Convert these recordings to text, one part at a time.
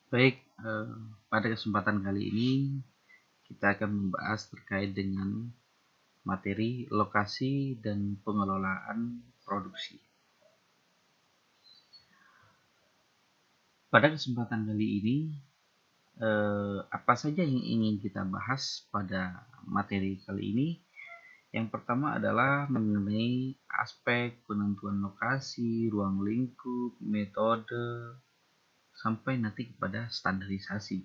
Baik, pada kesempatan kali ini kita akan membahas terkait dengan materi lokasi dan pengelolaan produksi. Pada kesempatan kali ini, apa saja yang ingin kita bahas pada materi kali ini? Yang pertama adalah mengenai aspek penentuan lokasi, ruang lingkup, metode, sampai nanti kepada standarisasi.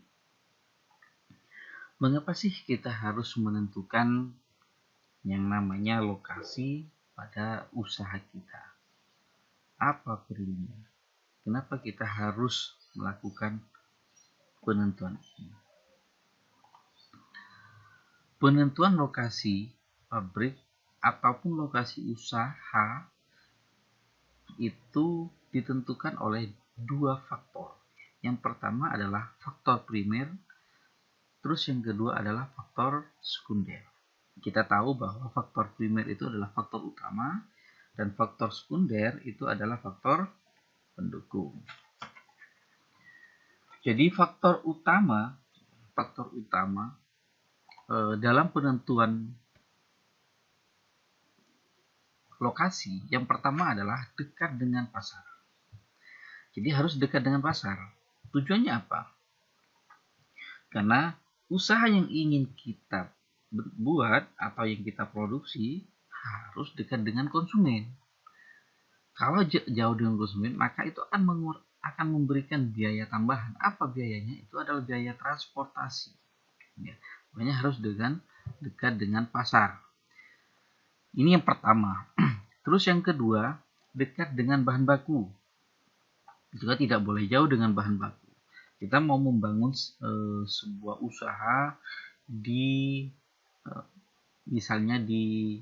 Mengapa sih kita harus menentukan yang namanya lokasi pada usaha kita? Apa perlunya? Kenapa kita harus melakukan penentuan ini? Penentuan lokasi pabrik ataupun lokasi usaha itu ditentukan oleh dua faktor. Yang pertama adalah faktor primer, terus yang kedua adalah faktor sekunder. Kita tahu bahwa faktor primer itu adalah faktor utama dan faktor sekunder itu adalah faktor pendukung. Jadi faktor utama dalam penentuan lokasi yang pertama adalah dekat dengan pasar. Jadi harus dekat dengan pasar. Tujuannya apa? Karena usaha yang ingin kita buat atau yang kita produksi harus dekat dengan konsumen. Kalau jauh dengan konsumen, maka itu akan memberikan biaya tambahan. Apa biayanya? Itu adalah biaya transportasi. Ya, makanya harus dekat dengan pasar. Ini yang pertama. Terus yang kedua, dekat dengan bahan baku. Juga tidak boleh jauh dengan bahan baku. Kita mau membangun sebuah usaha di misalnya di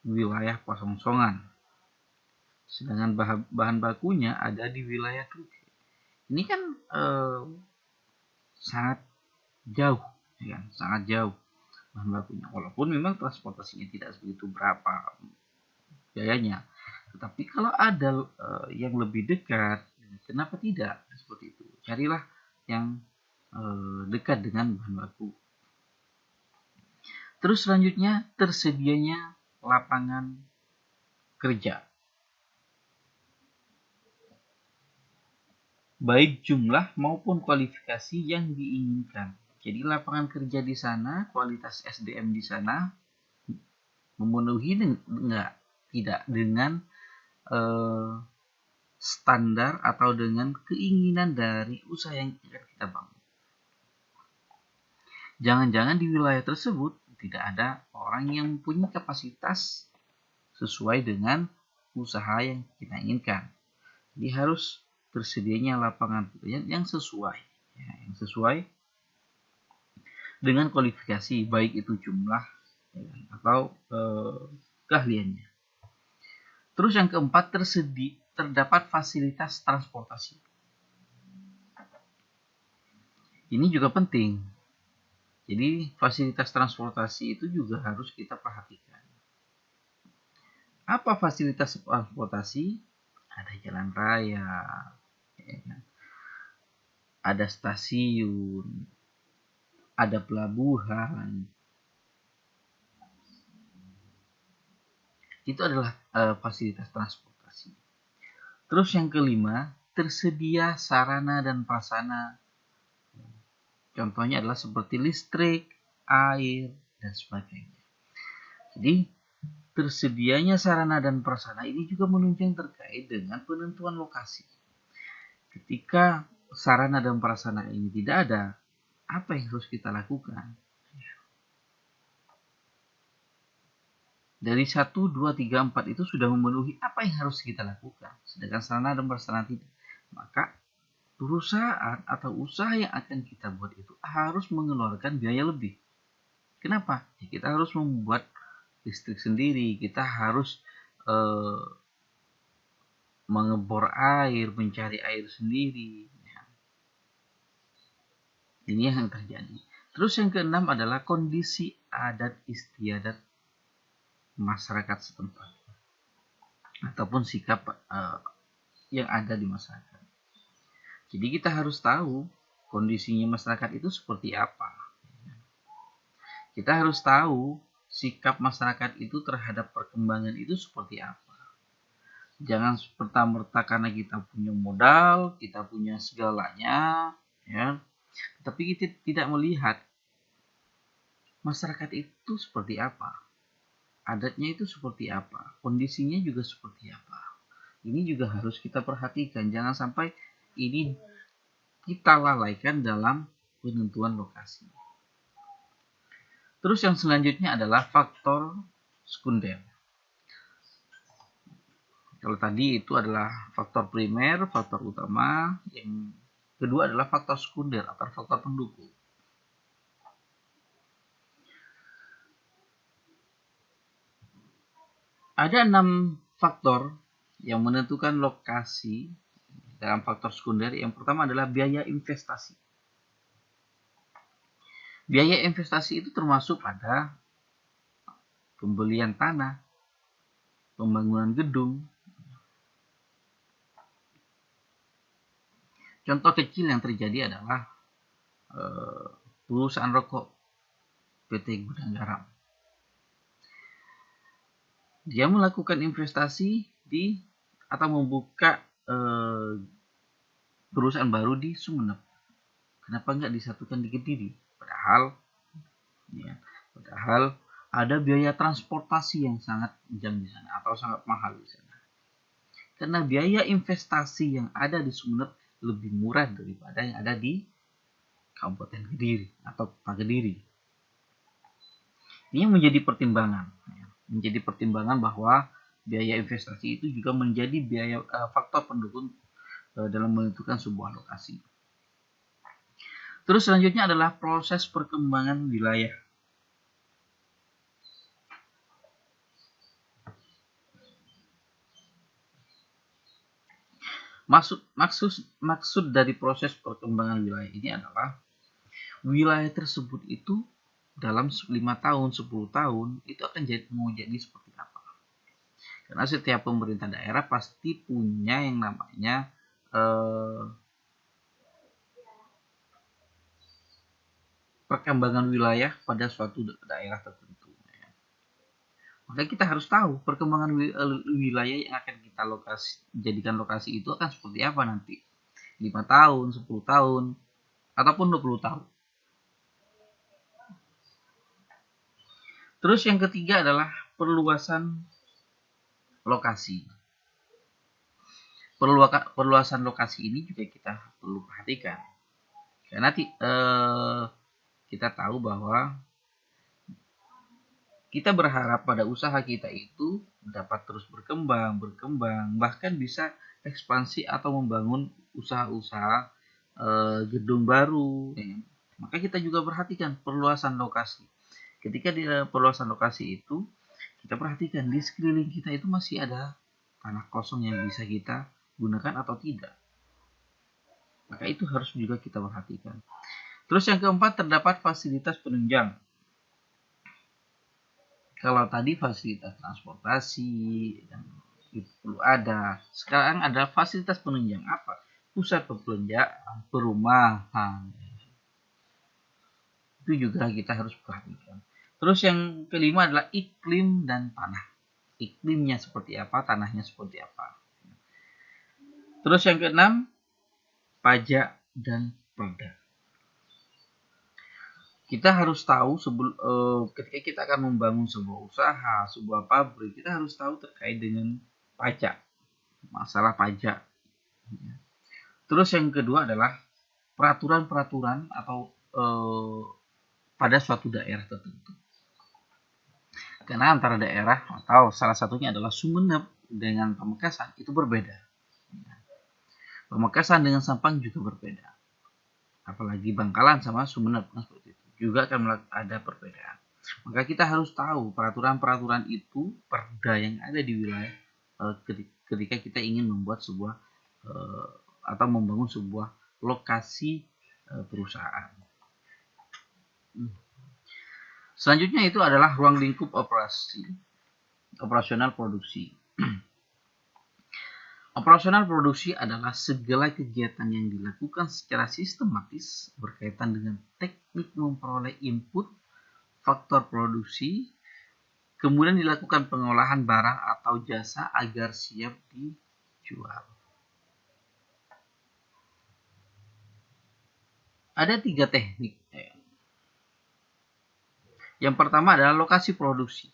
wilayah Pasongsongan. Sedangkan bahan bakunya ada di wilayah Turki. Ini kan sangat jauh, ya, sangat jauh bahan bakunya. Walaupun memang transportasinya tidak sebegitu berapa biayanya, tetapi kalau ada yang lebih dekat, kenapa tidak seperti itu? Carilah yang dekat dengan bahan baku. Terus selanjutnya tersedianya lapangan kerja, baik jumlah maupun kualifikasi yang diinginkan. Jadi lapangan kerja di sana, kualitas SDM di sana memenuhi enggak? Tidak dengan standar atau dengan keinginan dari usaha yang akan kita bangun. Jangan-jangan di wilayah tersebut tidak ada orang yang punya kapasitas sesuai dengan usaha yang kita inginkan. Jadi harus tersedianya lapangan pekerjaan yang sesuai, ya, yang sesuai dengan kualifikasi, baik itu jumlah ya, atau keahliannya. Terus yang keempat, terdapat fasilitas transportasi. Ini juga penting. Jadi fasilitas transportasi itu juga harus kita perhatikan. Apa fasilitas transportasi? Ada jalan raya, ya, ada stasiun, ada pelabuhan. Itu adalah fasilitas transportasi. Terus yang kelima, tersedia sarana dan prasarana. Contohnya adalah seperti listrik, air, dan sebagainya. Jadi, tersedianya sarana dan prasarana ini juga menunjang terkait dengan penentuan lokasi. Ketika sarana dan prasarana ini tidak ada, apa yang harus kita lakukan? Dari 1, 2, 3, 4 itu sudah memenuhi apa yang harus kita lakukan. Sedangkan sarana dan prasarana tidak. Maka perusahaan atau usaha yang akan kita buat itu harus mengeluarkan biaya lebih. Kenapa? Ya, kita harus membuat listrik sendiri, kita harus mengebor air, mencari air sendiri. Ya. Ini yang terjadi. Terus yang keenam adalah kondisi adat istiadat masyarakat setempat ataupun sikap yang ada di masyarakat. Jadi kita harus tahu kondisinya masyarakat itu seperti apa. Kita harus tahu sikap masyarakat itu terhadap perkembangan itu seperti apa. Jangan serta-merta karena kita punya modal, kita punya segalanya, ya, tapi kita tidak melihat masyarakat itu seperti apa, adatnya itu seperti apa, kondisinya juga seperti apa. Ini juga harus kita perhatikan, jangan sampai ini kita lalaikan dalam penentuan lokasi. Terus yang selanjutnya adalah faktor sekunder. Kalau tadi itu adalah faktor primer, faktor utama, yang kedua adalah faktor sekunder atau faktor pendukung. Ada 6 faktor yang menentukan lokasi dalam faktor sekunder. Yang pertama adalah biaya investasi. Biaya investasi itu termasuk pada pembelian tanah, pembangunan gedung. Contoh kecil yang terjadi adalah perusahaan rokok PT Gudang Garam. Dia melakukan investasi atau membuka perusahaan baru di Sumeneb. Kenapa nggak disatukan di Kediri? Padahal ada biaya transportasi yang sangat jauh di sana atau sangat mahal di sana. Karena biaya investasi yang ada di Sumeneb lebih murah daripada yang ada di Kabupaten Kediri atau Kota Kediri. Ini menjadi pertimbangan bahwa biaya investasi itu juga menjadi faktor pendukung dalam menentukan sebuah lokasi. Terus selanjutnya adalah proses perkembangan wilayah. Maksud dari proses perkembangan wilayah ini adalah wilayah tersebut itu dalam 5 tahun, 10 tahun itu akan jadi seperti apa. Karena setiap pemerintah daerah pasti punya yang namanya perkembangan wilayah pada suatu daerah tertentu. Maka kita harus tahu perkembangan wilayah yang akan kita jadikan lokasi itu akan seperti apa nanti. 5 tahun, 10 tahun, ataupun 20 tahun. Terus yang ketiga adalah perluasan lokasi. Perluasan lokasi ini juga kita perlu perhatikan. Karena kita tahu bahwa kita berharap pada usaha kita itu dapat terus berkembang, bahkan bisa ekspansi atau membangun usaha-usaha gedung baru. Maka kita juga perhatikan perluasan lokasi. Ketika di perluasan lokasi itu, kita perhatikan di sekeliling kita itu masih ada tanah kosong yang bisa kita gunakan atau tidak. Maka itu harus juga kita perhatikan. Terus yang keempat, terdapat fasilitas penunjang. Kalau tadi fasilitas transportasi itu perlu ada, sekarang ada fasilitas penunjang apa? Pusat perbelanjaan, perumahan. Itu juga kita harus perhatikan. Terus yang kelima adalah iklim dan tanah. Iklimnya seperti apa, tanahnya seperti apa. Terus yang keenam, pajak dan perda. Kita harus tahu ketika kita akan membangun sebuah usaha, sebuah pabrik, kita harus tahu terkait dengan pajak, masalah pajak. Terus yang kedua adalah peraturan-peraturan atau pada suatu daerah tertentu. Karena antara daerah atau salah satunya adalah Sumeneb dengan Pamekasan itu berbeda. Pamekasan dengan Sampang juga berbeda. Apalagi Bangkalan sama Sumeneb seperti itu juga akan ada perbedaan. Maka kita harus tahu peraturan-peraturan itu, perda yang ada di wilayah ketika kita ingin membuat sebuah atau membangun sebuah lokasi perusahaan. Selanjutnya itu adalah ruang lingkup operasional produksi. Operasional produksi adalah segala kegiatan yang dilakukan secara sistematis berkaitan dengan teknik memperoleh input, faktor produksi, kemudian dilakukan pengolahan barang atau jasa agar siap dijual. Ada 3 teknik. Yang pertama adalah lokasi produksi.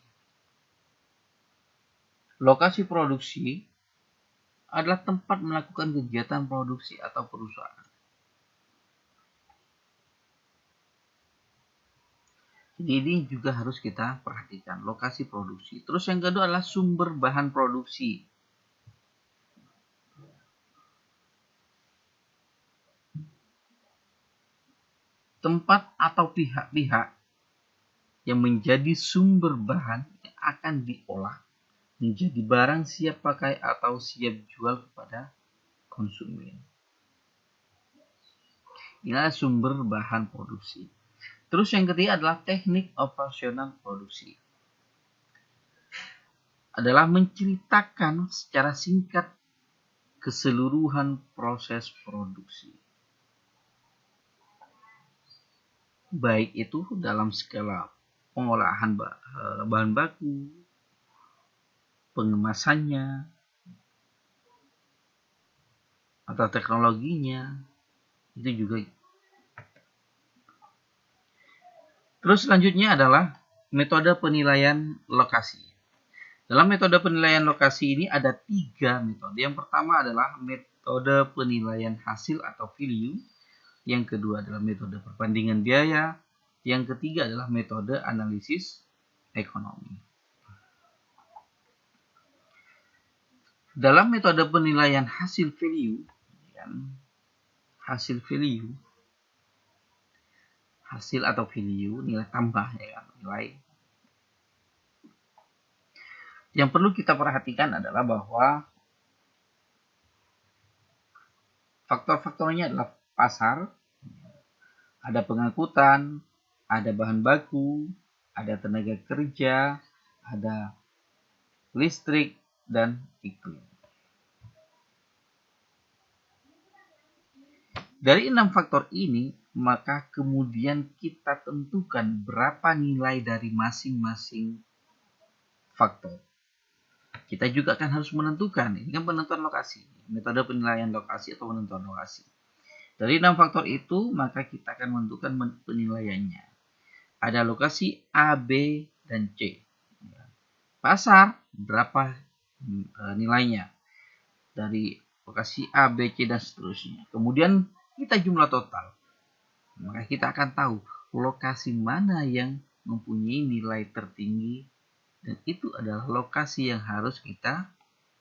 Lokasi produksi adalah tempat melakukan kegiatan produksi atau perusahaan. Ini juga harus kita perhatikan, lokasi produksi. Terus yang kedua adalah sumber bahan produksi. Tempat atau pihak-pihak yang menjadi sumber bahan yang akan diolah menjadi barang siap pakai atau siap jual kepada konsumen. Inilah sumber bahan produksi. Terus yang ketiga adalah teknik operasional produksi. Adalah menceritakan secara singkat keseluruhan proses produksi. Baik itu dalam skala pengolahan bahan baku, pengemasannya, atau teknologinya, itu juga. Terus selanjutnya adalah metode penilaian lokasi. Dalam metode penilaian lokasi ini ada 3 metode. Yang pertama adalah metode penilaian hasil atau value. Yang kedua adalah metode perbandingan biaya. Yang ketiga adalah metode analisis ekonomi. Dalam metode penilaian hasil value, hasil atau value, nilai tambah ya, nilai. Yang perlu kita perhatikan adalah bahwa faktor-faktornya adalah pasar, ada pengangkutan, ada bahan baku, ada tenaga kerja, ada listrik, dan iklim. Dari 6 faktor ini, maka kemudian kita tentukan berapa nilai dari masing-masing faktor. Kita juga akan harus menentukan, ini kan penentuan lokasi, metode penilaian lokasi atau penentuan lokasi. Dari 6 faktor itu, maka kita akan menentukan penilaiannya. Ada lokasi A, B, dan C. Pasar, berapa nilainya? Dari lokasi A, B, C, dan seterusnya. Kemudian kita jumlah total. Maka kita akan tahu lokasi mana yang mempunyai nilai tertinggi. Dan itu adalah lokasi yang harus kita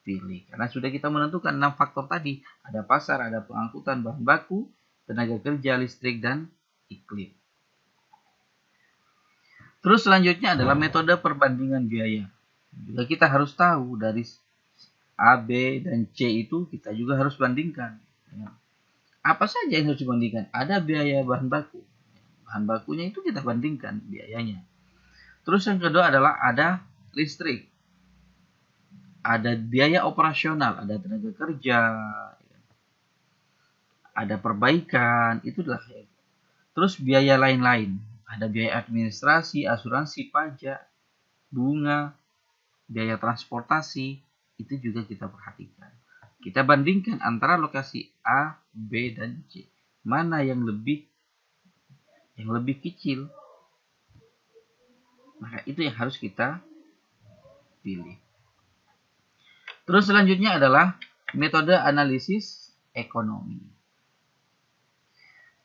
pilih. Karena sudah kita menentukan 6 faktor tadi. Ada pasar, ada pengangkutan bahan baku, tenaga kerja, listrik, dan iklim. Terus selanjutnya adalah metode perbandingan biaya. Juga kita harus tahu dari A, B, dan C itu kita juga harus bandingkan. Apa saja yang harus dibandingkan? Ada biaya bahan baku. Bahan bakunya itu kita bandingkan biayanya. Terus yang kedua adalah ada listrik. Ada biaya operasional, ada tenaga kerja, ada perbaikan, itulah. Terus biaya lain-lain. Ada biaya administrasi, asuransi, pajak, bunga, biaya transportasi, itu juga kita perhatikan. Kita bandingkan antara lokasi A, B, dan C. Mana yang lebih kecil. Maka itu yang harus kita pilih. Terus selanjutnya adalah metode analisis ekonomi.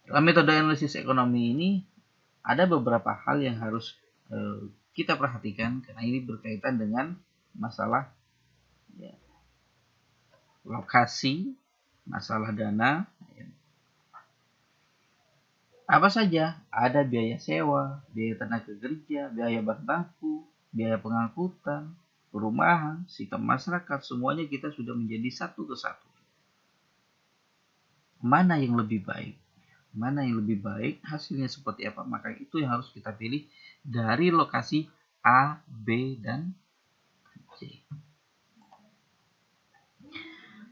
Dalam metode analisis ekonomi ini ada beberapa hal yang harus kita perhatikan karena ini berkaitan dengan masalah lokasi, masalah dana. Apa saja? Ada biaya sewa, biaya tenaga kerja, biaya bahan baku, biaya pengangkutan, perumahan, sikap masyarakat, semuanya kita sudah menjadi satu kesatu. Mana yang lebih baik? Mana yang lebih baik, hasilnya seperti apa, maka itu yang harus kita pilih dari lokasi A, B, dan C.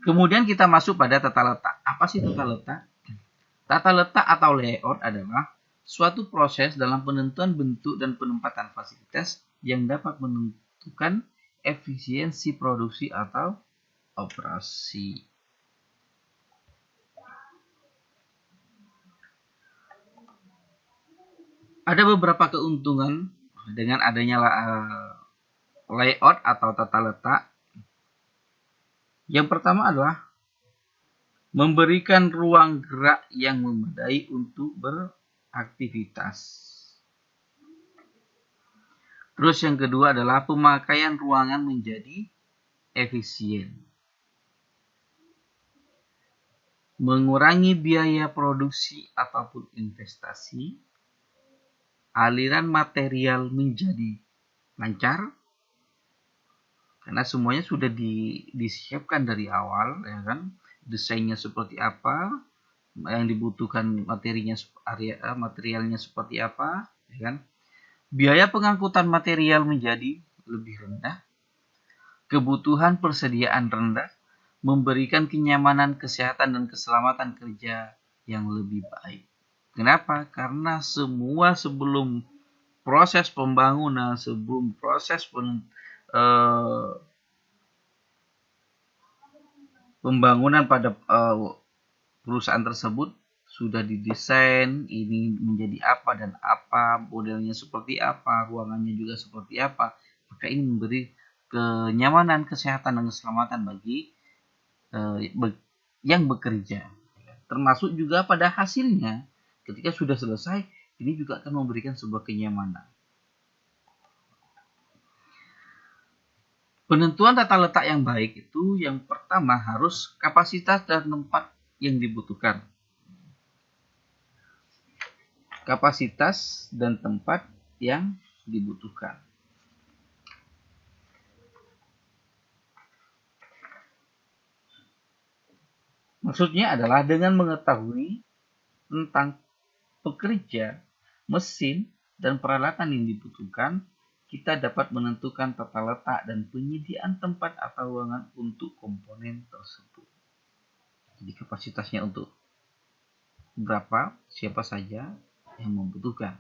Kemudian kita masuk pada tata letak. Apa sih tata letak? Tata letak atau layout adalah suatu proses dalam penentuan bentuk dan penempatan fasilitas yang dapat menentukan efisiensi produksi atau operasi. Ada beberapa keuntungan dengan adanya layout atau tata letak. Yang pertama adalah memberikan ruang gerak yang memadai untuk beraktivitas. Terus yang kedua adalah pemakaian ruangan menjadi efisien. Mengurangi biaya produksi ataupun investasi. Aliran material menjadi lancar. Karena semuanya sudah disiapkan dari awal, ya kan? Desainnya seperti apa, yang dibutuhkan materialnya seperti apa, ya kan? Biaya pengangkutan material menjadi lebih rendah. Kebutuhan persediaan rendah, memberikan kenyamanan, kesehatan, dan keselamatan kerja yang lebih baik. Kenapa? Karena semua sebelum proses pembangunan, sebelum proses pembangunan pada perusahaan tersebut sudah didesain ini menjadi apa dan apa, modelnya seperti apa, ruangannya juga seperti apa. Maka ini memberi kenyamanan, kesehatan, dan keselamatan bagi yang bekerja. Termasuk juga pada hasilnya, ketika sudah selesai, ini juga akan memberikan sebuah kenyamanan. Penentuan tata letak yang baik itu yang pertama harus kapasitas dan tempat yang dibutuhkan. Kapasitas dan tempat yang dibutuhkan. Maksudnya adalah dengan mengetahui tentang pekerja, mesin, dan peralatan yang dibutuhkan, kita dapat menentukan tata letak dan penyediaan tempat atau ruangan untuk komponen tersebut. Jadi kapasitasnya untuk berapa, siapa saja yang membutuhkan.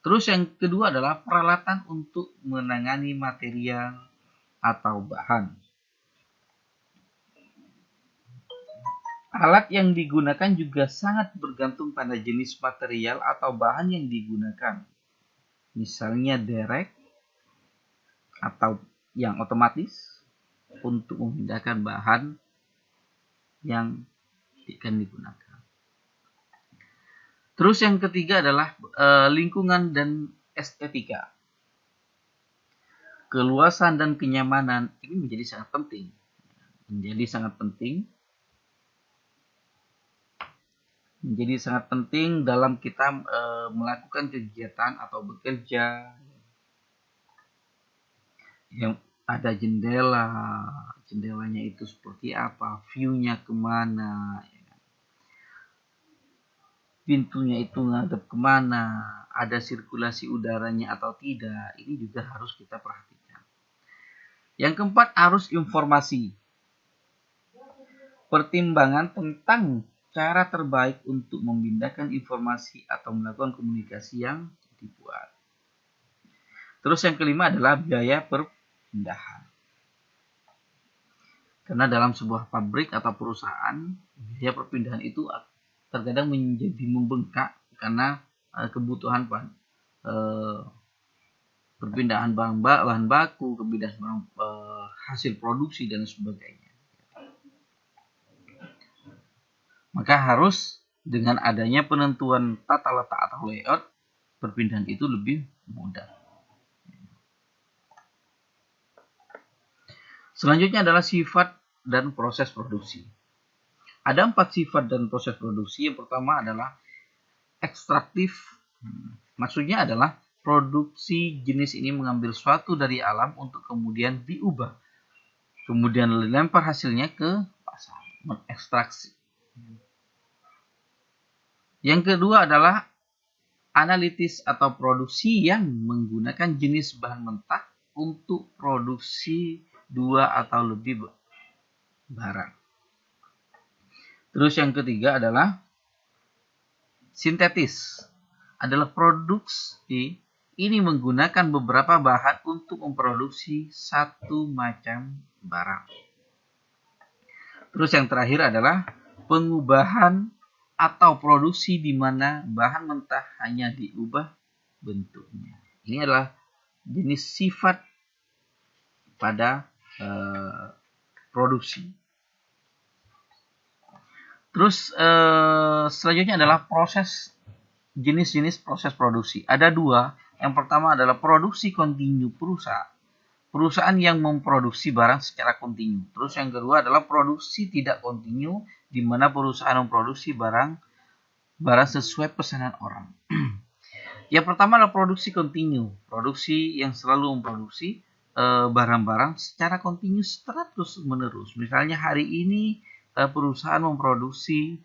Terus yang kedua adalah peralatan untuk menangani material atau bahan. Alat yang digunakan juga sangat bergantung pada jenis material atau bahan yang digunakan. Misalnya derek atau yang otomatis untuk memindahkan bahan yang akan digunakan. Terus yang ketiga adalah lingkungan dan estetika. Keluasan dan kenyamanan ini menjadi sangat penting. Menjadi sangat penting dalam kita melakukan kegiatan atau bekerja. Yang ada jendelanya itu seperti apa, view-nya kemana, pintunya itu ngadep kemana, ada sirkulasi udaranya atau tidak, ini juga harus kita perhatikan. Yang keempat, arus informasi. Pertimbangan tentang cara terbaik untuk memindahkan informasi atau melakukan komunikasi yang dibuat. Terus yang kelima adalah biaya perpindahan. Karena dalam sebuah pabrik atau perusahaan, biaya perpindahan itu terkadang menjadi membengkak karena kebutuhan perpindahan bahan baku, perpindahan hasil produksi dan sebagainya. Maka harus dengan adanya penentuan tata letak atau layout, perpindahan itu lebih mudah. Selanjutnya adalah sifat dan proses produksi. Ada 4 sifat dan proses produksi. Yang pertama adalah ekstraktif. Maksudnya adalah produksi jenis ini mengambil suatu dari alam untuk kemudian diubah. Kemudian dilempar hasilnya ke pasar, mengekstraksi. Yang kedua adalah analitis atau produksi yang menggunakan jenis bahan mentah untuk produksi 2 atau lebih barang. Terus yang ketiga adalah sintetis. Adalah produksi ini menggunakan beberapa bahan untuk memproduksi satu macam barang. Terus yang terakhir adalah pengubahan atau produksi di mana bahan mentah hanya diubah bentuknya. Ini adalah jenis sifat pada produksi. Terus selanjutnya adalah jenis-jenis proses produksi. Ada dua. Yang pertama adalah produksi kontinu perusahaan yang memproduksi barang secara kontinu. Terus yang kedua adalah produksi tidak kontinu, di mana perusahaan memproduksi barang sesuai pesanan orang. Yang pertama adalah produksi kontinu, produksi yang selalu memproduksi barang-barang secara kontinu terus menerus. Misalnya hari ini perusahaan memproduksi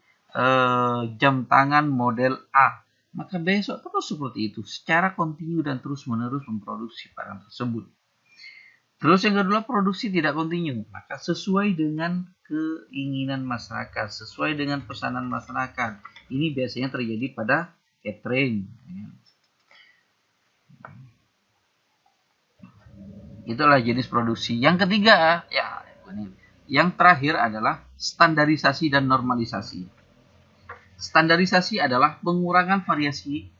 jam tangan model A, maka besok terus seperti itu, secara kontinu dan terus menerus memproduksi barang tersebut. Terus yang kedua, produksi tidak kontinu, maka sesuai dengan keinginan masyarakat, sesuai dengan pesanan masyarakat. Ini biasanya terjadi pada catering. Itulah jenis produksi. Yang ketiga, yang terakhir adalah standarisasi dan normalisasi. Standarisasi adalah pengurangan variasi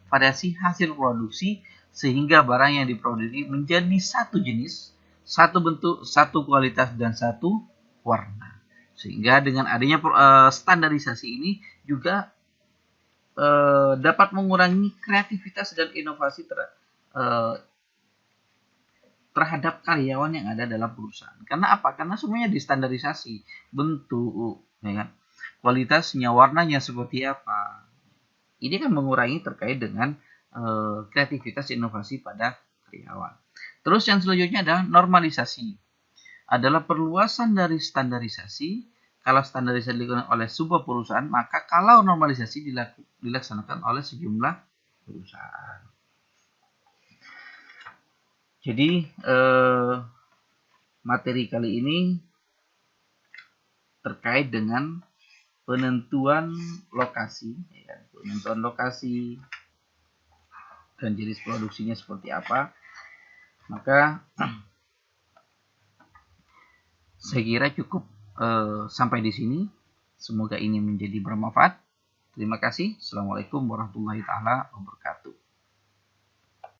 hasil produksi sehingga barang yang diproduksi menjadi satu jenis, satu bentuk, satu kualitas, dan satu warna. Sehingga dengan adanya standarisasi ini juga dapat mengurangi kreativitas dan inovasi terhadap karyawan yang ada dalam perusahaan. Karena apa? Karena semuanya distandarisasi, bentuk, ya kan? Kualitasnya, warnanya seperti apa. Ini kan mengurangi terkait dengan kreativitas inovasi pada karyawan. Terus yang selanjutnya adalah normalisasi. Adalah perluasan dari standarisasi. Kalau standarisasi dilakukan oleh sebuah perusahaan, maka kalau normalisasi dilaksanakan oleh sejumlah perusahaan. Jadi materi kali ini terkait dengan penentuan lokasi, dan jenis produksinya seperti apa. Maka saya kira cukup sampai di sini. Semoga ini menjadi bermanfaat. Terima kasih. Assalamualaikum warahmatullahi wabarakatuh.